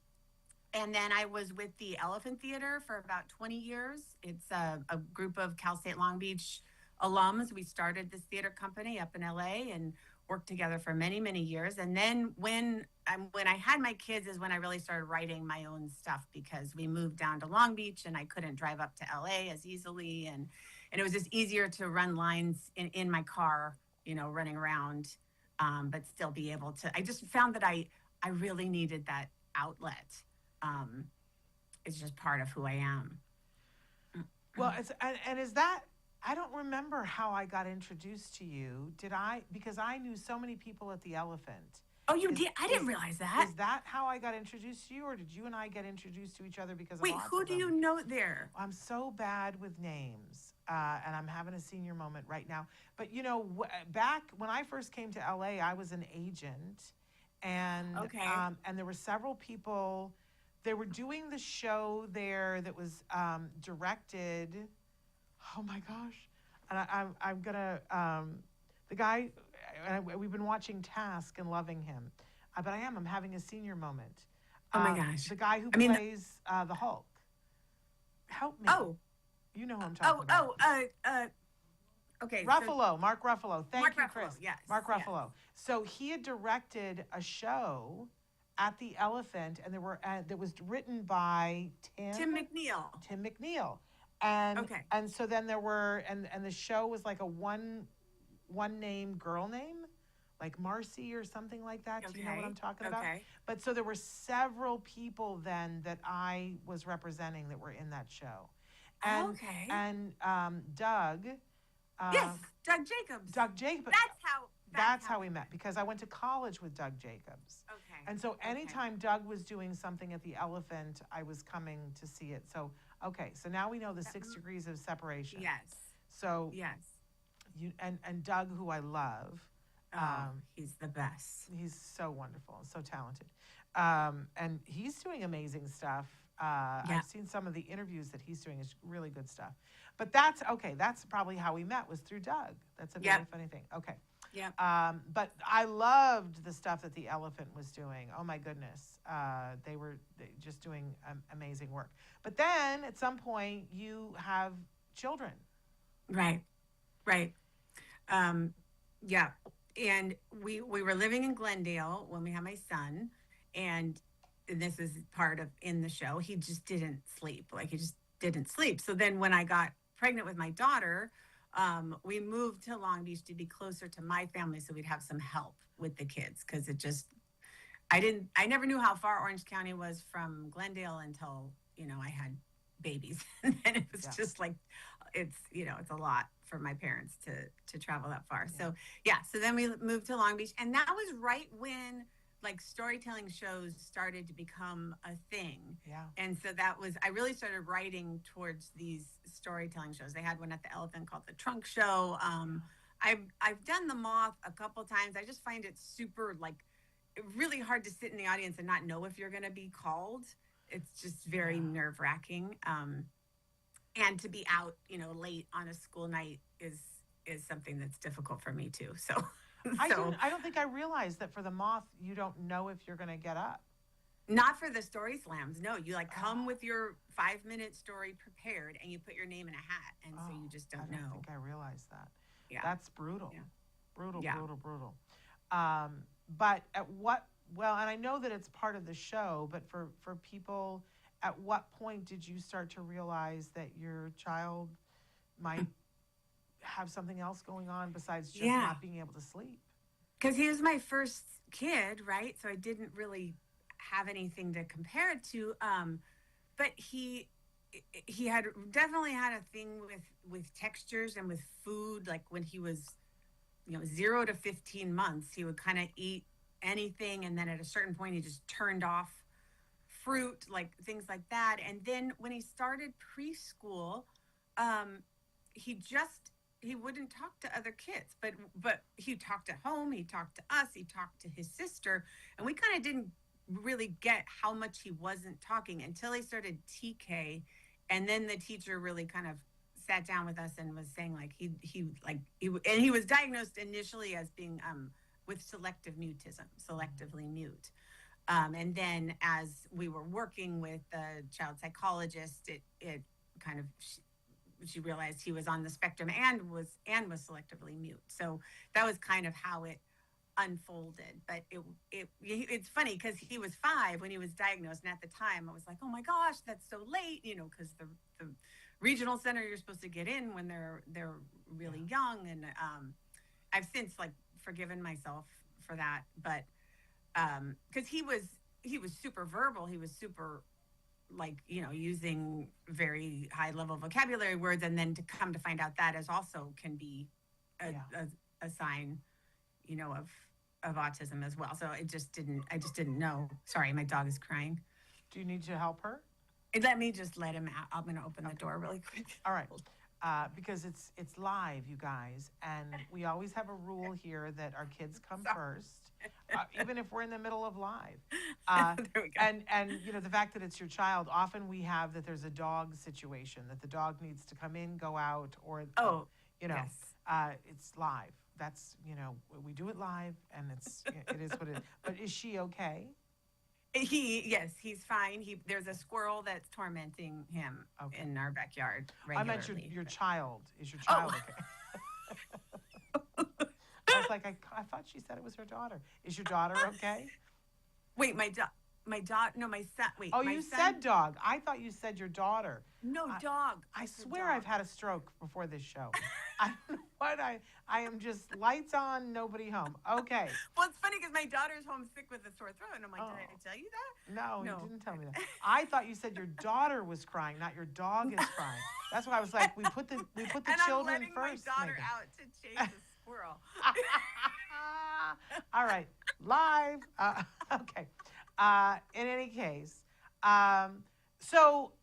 And then I was with the Elephant Theater for about 20 years. It's a group of Cal State Long Beach alums. We started this theater company up in LA and worked together for many, many years. And then when I had my kids is when I really started writing my own stuff because we moved down to Long Beach and I couldn't drive up to LA as easily. And it was just easier to run lines in my car, running around, but still be able to. I just found that I really needed that outlet. It's just part of who I am. Well, and is that I don't remember how I got introduced to you. Did I? Because I knew so many people at the Elephant. Oh, you Is did? I didn't realize that. is that how I got introduced to you, or did you and I get introduced to each other because of Wait, who do autism? you know there? I'm so bad with names, and I'm having a senior moment right now. But back when I first came to LA, I was an agent, Okay. and there were several people. They were doing the show there that was directed. Oh my gosh, and I'm gonna the guy. We've been watching Task and loving him, but I'm having a senior moment. Oh my gosh. The guy who I mean, plays the Hulk. Help me. oh, You know who I'm talking about. okay. Ruffalo, Mark Ruffalo. Thank Mark you, Ruffalo, Chris. yes, Mark yes. Ruffalo. So he had directed a show at the Elephant, and that was written by Tim McNeil. Tim McNeil. And Okay. and so then there were and the show was like a one name girl name, like Marcy or something like that. Do you know what I'm talking about? Okay. But so there were several people then that I was representing that were in that show. And Okay. and Doug Yes, Doug Jacobs. Doug Jacobs. That's how we met, because I went to college with Doug Jacobs. Okay. And so anytime Doug was doing something at the Elephant, I was coming to see it. So, okay, so now we know the 6 degrees of separation. Yes. So Yes. and Doug, who I love, He's the best. he's so wonderful and so talented. And he's doing amazing stuff. I've seen some of the interviews that he's doing. Is really good stuff. But that's okay. That's probably how we met, was through Doug. That's a very funny thing. Okay. Yeah. But I loved the stuff that the Elephant was doing. Oh my goodness. They were just doing amazing work. But then at some point you have children. Right. Right. Yeah. And we were living in Glendale when we had my son, and this is part of in the show. He just didn't sleep. Like, he just didn't sleep. So then when I got pregnant with my daughter, we moved to Long Beach to be closer to my family, so we'd have some help with the kids, because I never knew how far Orange County was from Glendale until I had babies. And then it was just like, it's a lot for my parents to travel that far. So so then we moved to Long Beach, and that was right when like storytelling shows started to become a thing. Yeah. And so I really started writing towards these storytelling shows. They had one at the Elephant called The Trunk Show. I've done The Moth a couple times. I just find it super really hard to sit in the audience and not know if you're going to be called. It's just very nerve-wracking. And to be out, late on a school night is something that's difficult for me too. So I don't think I realized that for the Moth, you don't know if you're going to get up. Not for the story slams. No, you come with your 5-minute story prepared, and you put your name in a hat, and so you just don't know. I don't think I realized that. Yeah. That's brutal. Yeah. Brutal. But and I know that it's part of the show, but for people, at what point did you start to realize that your child might have something else going on besides just not being able to sleep? Because he was my first kid, right? So I didn't really have anything to compare it to. But he had definitely had a thing with textures and with food. Like when he was 0 to 15 months, he would kind of eat anything, and then at a certain point he just turned off fruit, like things like that. And then when he started preschool, he wouldn't talk to other kids, but he talked at home, he talked to us, he talked to his sister, and we kind of didn't really get how much he wasn't talking until he started TK. And then the teacher really kind of sat down with us and was saying he was diagnosed initially as being with selective mutism, selectively mute. And then as we were working with the child psychologist, it kind of, she realized he was on the spectrum and was selectively mute. So that was kind of how it unfolded. But it's funny because he was 5 when he was diagnosed, and at the time I was like, oh my gosh, that's so late, because the regional center, you're supposed to get in when they're really young. And I've since forgiven myself for that, but because he was super verbal, he was super like, using very high level vocabulary words, and then to come to find out that is also can be a, Yeah. a sign, of autism as well. So I just didn't know. Sorry, my dog is crying. Do you need to help her? Let me just let him out. I'm going to open the door really quick. All right. Because it's live, you guys, and we always have a rule here that our kids come first, even if we're in the middle of live. There we go. And the fact that it's your child, often we have that there's a dog situation that the dog needs to come in, go out, or Yes. it's live. That's we do it live, and it is what it is. But is she okay? Yes, he's fine. There's a squirrel that's tormenting him in our backyard regularly. I meant your child. Is your child okay? I was like, I thought she said it was her daughter. Is your daughter okay? Wait, my daughter. No, my son. Wait. Oh, my you son, said dog. I thought you said your daughter. No, dog. I said swear dog. I've had a stroke before this show. I don't know what I am just lights on, nobody home. Okay. Well, it's funny because my daughter's homesick with a sore throat, and I'm like, did I tell you that? No, No. you didn't tell me that. I thought you said your daughter was crying, not your dog is crying. That's why I was like, we put the And children I'm letting first. my daughter Megan. out to chase a squirrel. All right, live. Okay. In any case, so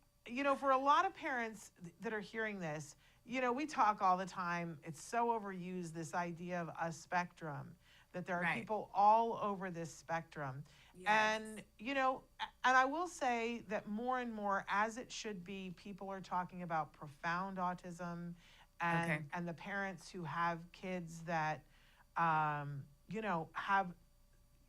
for a lot of parents that are hearing this, we talk all the time. It's so overused, this idea of a spectrum, that there are Right. people all over this spectrum. Yes. And, and I will say that more and more, as it should be, people are talking about profound autism and the parents who have kids that,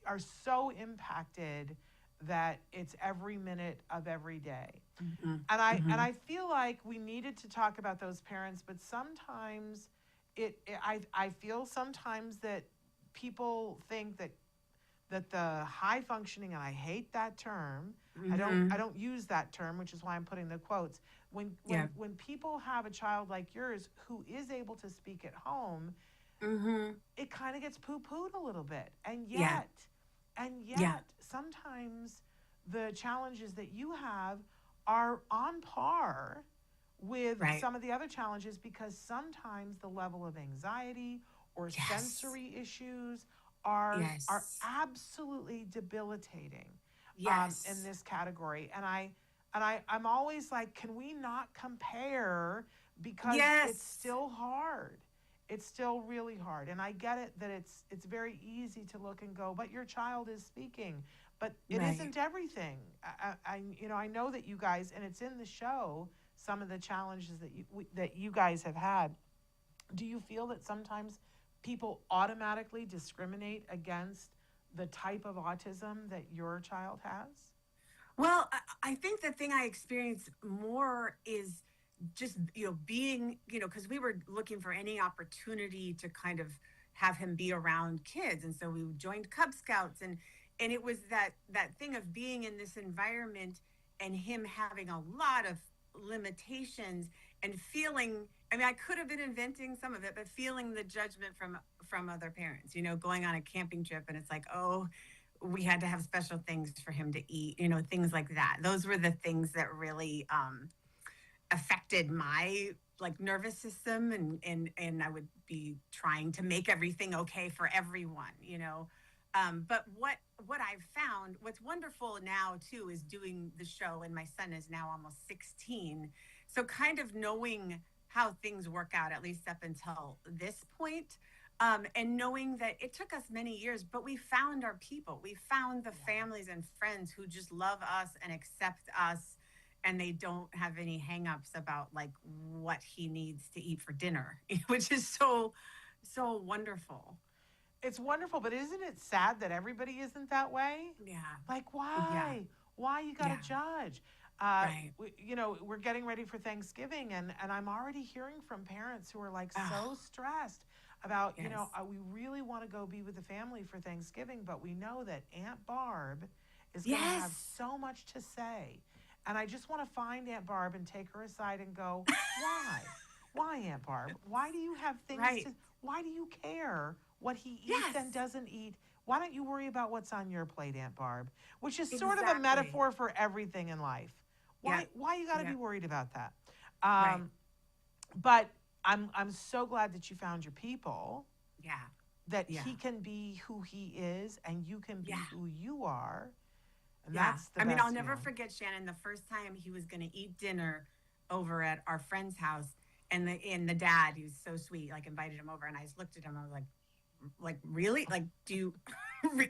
are so impacted that it's every minute of every day. Mm-hmm. And I feel like we needed to talk about those parents, but sometimes I feel sometimes that people think that the high functioning, and I hate that term. Mm-hmm. I don't use that term, which is why I'm putting the quotes. When people have a child like yours who is able to speak at home, Mm-hmm. it kind of gets poo-pooed a little bit. And Yeah. yet sometimes the challenges that you have are on par with Right. some of the other challenges, because sometimes the level of anxiety or Yes. sensory issues are Yes. absolutely debilitating Yes. in this category. And I'm always like, can we not compare, because Yes. it's still hard. It's still really hard. And I get it that it's very easy to look and go, but your child is speaking. But it Right. isn't everything. I know that you guys, and it's in the show, some of the challenges that you guys have had. Do you feel that sometimes people automatically discriminate against the type of autism that your child has? Well, I think the thing I experience more is just, being, because we were looking for any opportunity to kind of have him be around kids. And so we joined Cub Scouts, and it was that thing of being in this environment and him having a lot of limitations and feeling, I could have been inventing some of it, but feeling the judgment from other parents, going on a camping trip, and it's like, oh, we had to have special things for him to eat, things like that. Those were the things that really affected my nervous system, and I would be trying to make everything okay for everyone, but what I've found, what's wonderful now too, is doing the show, and my son is now almost 16. So kind of knowing how things work out, at least up until this point, and knowing that it took us many years, but we found our people. We found the families and friends who just love us and accept us, and they don't have any hangups about what he needs to eat for dinner, which is so wonderful. It's wonderful, but isn't it sad that everybody isn't that way? Yeah. Like, why? Why you got to judge? Right. We're getting ready for Thanksgiving, and I'm already hearing from parents who are so stressed about, Yes. We really want to go be with the family for Thanksgiving, but we know that Aunt Barb is going to have so much to say. And I just want to find Aunt Barb and take her aside and go, why? Why, Aunt Barb? Why do you have things why do you care what he eats and doesn't eat? Why don't you worry about what's on your plate, Aunt Barb? Which is sort of a metaphor for everything in life. Why you got to Yeah. be worried about that? Right. But I'm so glad that you found your people, Yeah. that Yeah. he can be who he is and you can be Yeah. who you are. And Yeah. that's the I mean, best I'll never feeling. forget, Shannon, the first time he was going to eat dinner over at our friend's house, and the dad, he was so sweet, like invited him over, and I just looked at him. I was like really, like, do you,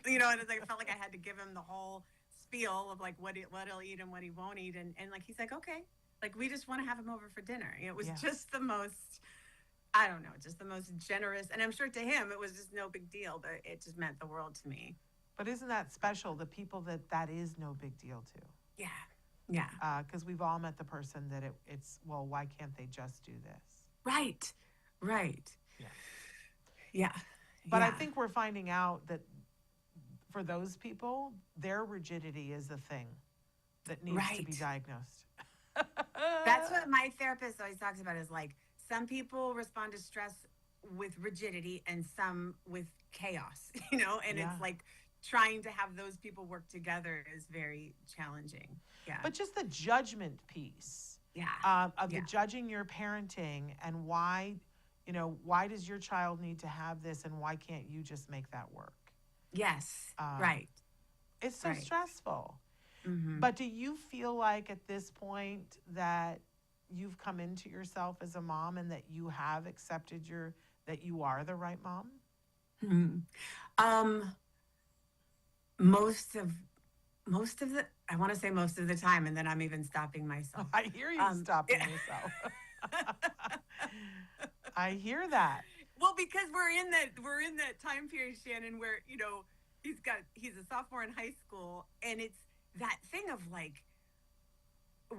you know? And it's like I felt like I had to give him the whole spiel of like what he'll eat and what he won't eat, and like he's like, okay, like we just want to have him over for dinner. It was Yeah. just the most, I don't know, just the most generous, and I'm sure to him it was just no big deal, but it just meant the world to me. But isn't that special? The people that is no big deal to. Yeah. Yeah. Because we've all met the person that it's, well, why can't they just do this? Right. Right. Yeah. Yeah. But I Yeah. think we're finding out that for those people, their rigidity is the thing that needs to be Right. diagnosed. That's what my therapist always talks about, is like some people respond to stress with rigidity and some with chaos, and Yeah. it's like trying to have those people work together is very challenging. Yeah. But just the judgment piece Yeah. of the Yeah. judging your parenting and why does your child need to have this and why can't you just make that work? Yes. Um, Right. It's so Right. stressful. Mm-hmm. But do you feel like at this point that you've come into yourself as a mom and that you have accepted that you are the right mom? Um, most of the, I want to say most of the time, and then I'm even stopping myself. I hear you stopping yourself. I hear that. Well, because we're in that time period, Shannon, where he's a sophomore in high school, and it's that thing of like,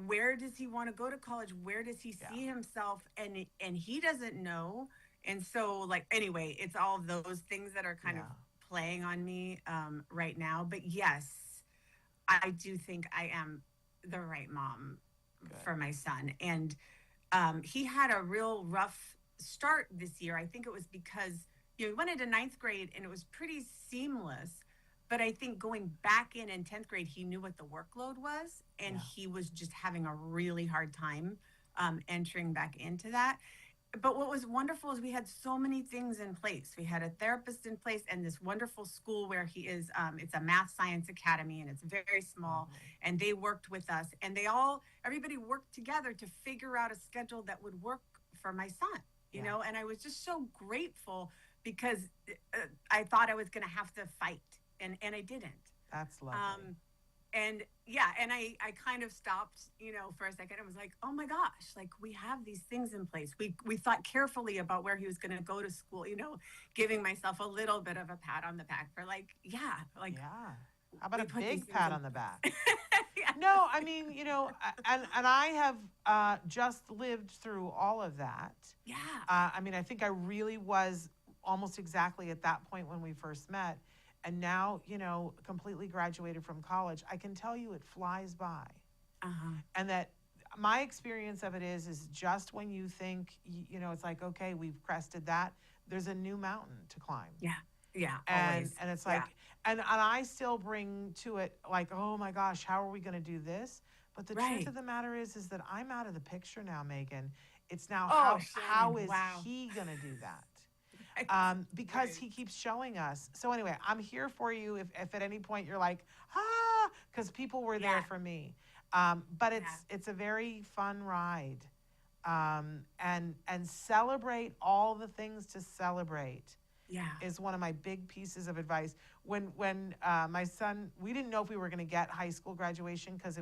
where does he want to go to college? Where does he see himself? And he doesn't know. And so, like, anyway, it's all of those things that are kind of playing on me right now. But yes, I do think I am the right mom for my son. And he had a real rough start this year. I think it was because he went into ninth grade and it was pretty seamless. But I think going back in 10th grade, he knew what the workload was, and he was just having a really hard time entering back into that. But what was wonderful is we had so many things in place. We had a therapist in place and this wonderful school where he is, it's a math science academy, and it's very small. And they worked with us, and everybody worked together to figure out a schedule that would work for my son, you know? And I was just so grateful because I thought I was going to have to fight. And I didn't. That's lovely. And I kind of stopped, for a second. I was like, oh my gosh, like we have these things in place. We thought carefully about where he was going to go to school, giving myself a little bit of a pat on the back for how about a put these big things pat in on the back? Yeah. No, I mean, and I have just lived through all of that. Yeah. I mean, I think I really was almost exactly at that point when we first met. And now, completely graduated from college, I can tell you it flies by. And that my experience of it is just when you think, it's like, okay, we've crested that, there's a new mountain to climb. Yeah. Yeah. And it's like, and I still bring to it like, oh my gosh, how are we going to do this? But the truth of the matter is that I'm out of the picture now, Megan. It's now, how is he going to do that? Because he keeps showing us. So anyway, I'm here for you if at any point you're like, because people were there for me. But it's a very fun ride. And celebrate all the things to celebrate. Is one of my big pieces of advice. When my son, we didn't know if we were going to get high school graduation because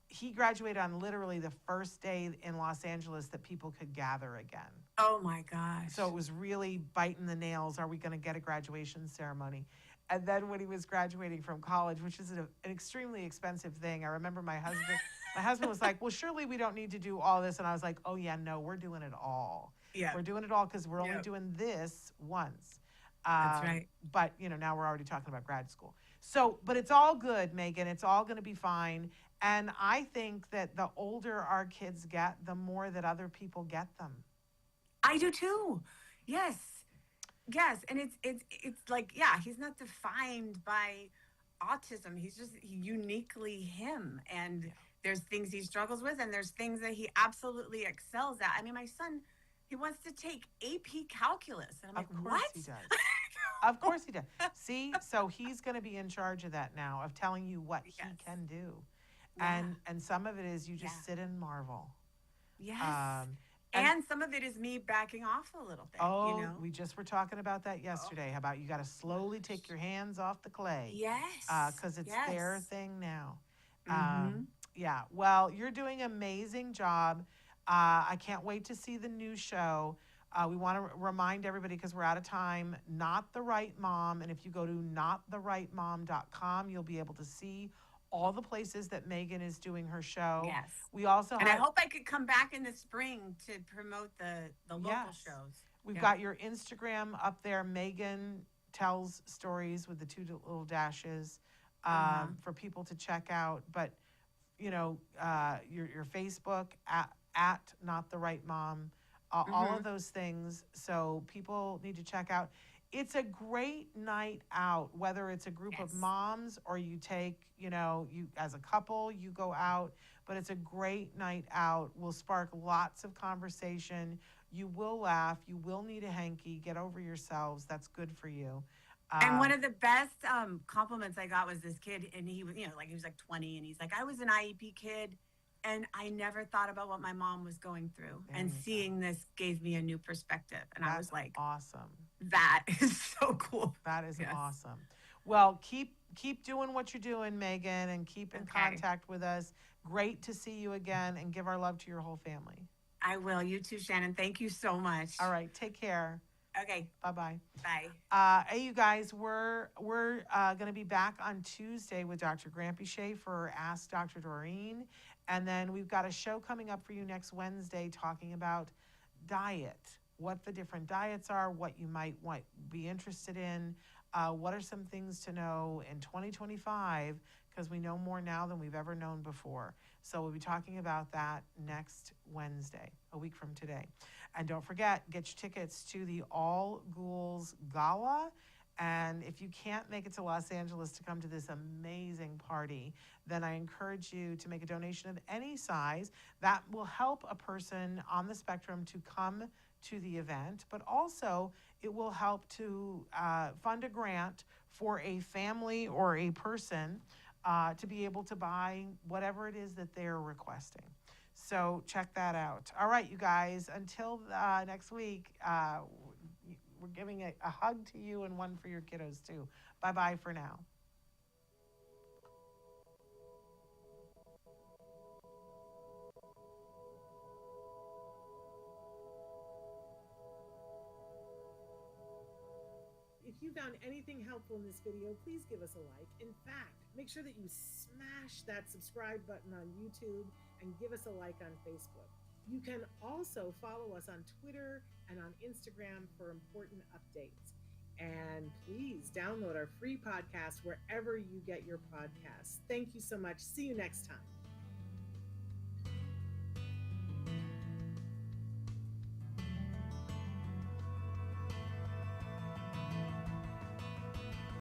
he graduated on literally the first day in Los Angeles that people could gather again. Oh my gosh. So it was really biting the nails. Are we going to get a graduation ceremony? And then when he was graduating from college, which is an extremely expensive thing, I remember my husband was like, well, surely we don't need to do all this. And I was like, oh yeah, no, we're doing it all. Yeah. We're doing it all because we're only doing this once. That's right. But, now we're already talking about grad school. So, but it's all good, Megan. It's all going to be fine. And I think that the older our kids get, the more that other people get them. I do too. Yes. And it's like, he's not defined by autism. He's just uniquely him. And there's things he struggles with, and there's things that he absolutely excels at. I mean, my son, he wants to take AP calculus, and I'm like, Of course what? he does. Of course he does. See, so he's going to be in charge of that now, of telling you what he Yes. can do. Yeah. And some of it is you just Yeah. sit and marvel. Yes. And- And some of it is me backing off a little bit, Oh, you know? we just were talking about that yesterday. How about you got to slowly take your hands off the clay? Yes. Because it's their thing now. Mhm. Yeah. Well, you're doing an amazing job. I can't wait to see the new show. We want to remind everybody, because we're out of time, Not the Right Mom. And if you go to nottherightmom.com, you'll be able to see all the places that Megan is doing her show. Yes. We also And I have, hope I could come back in the spring to promote the local Yes. shows. we've Yeah. got your Instagram up there. Megan tells stories with the two little dashes for people to check out. But, you know, your Facebook at Not the Right Mom, all of those things. So people need to check out. It's a great night out, whether it's a group of Yes. moms or you take, you as a couple, you go out, but it's a great night out. Will spark lots of conversation. You will laugh. You will need a hanky. Get over yourselves. That's good for you. And one of the best compliments I got was this kid, and he was, he was like 20, and he's like, I was an IEP kid, and I never thought about what my mom was going through. There And you go. seeing this gave me a new perspective. And I That's was like, awesome. that is so cool. That is Yes. awesome. Well, keep doing what you're doing, Megan, and keep in Okay. contact with us. Great to see you again, and give our love to your whole family. I will. You too, Shannon. Thank you so much. All right, take care. Okay. Bye-bye. Bye. Hey, you guys, we're going to be back on Tuesday with Dr. Grampy Shea for Ask Dr. Doreen. And then we've got a show coming up for you next Wednesday talking about diet, what the different diets are, what you might be interested in, what are some things to know in 2025, because we know more now than we've ever known before. So we'll be talking about that next Wednesday, a week from today. And don't forget, get your tickets to the All Ghouls Gala. And if you can't make it to Los Angeles to come to this amazing party, then I encourage you to make a donation of any size. That will help a person on the spectrum to come to the event, but also it will help to fund a grant for a family or a person to be able to buy whatever it is that they're requesting. So check that out. All right, you guys, until next week, we're giving a hug to you and one for your kiddos too. Bye-bye for now. If you found anything helpful in this video, please give us a like. In fact, make sure that you smash that subscribe button on YouTube and give us a like on Facebook. You can also follow us on Twitter and on Instagram for important updates. And please download our free podcast wherever you get your podcasts. Thank you so much. See you next time.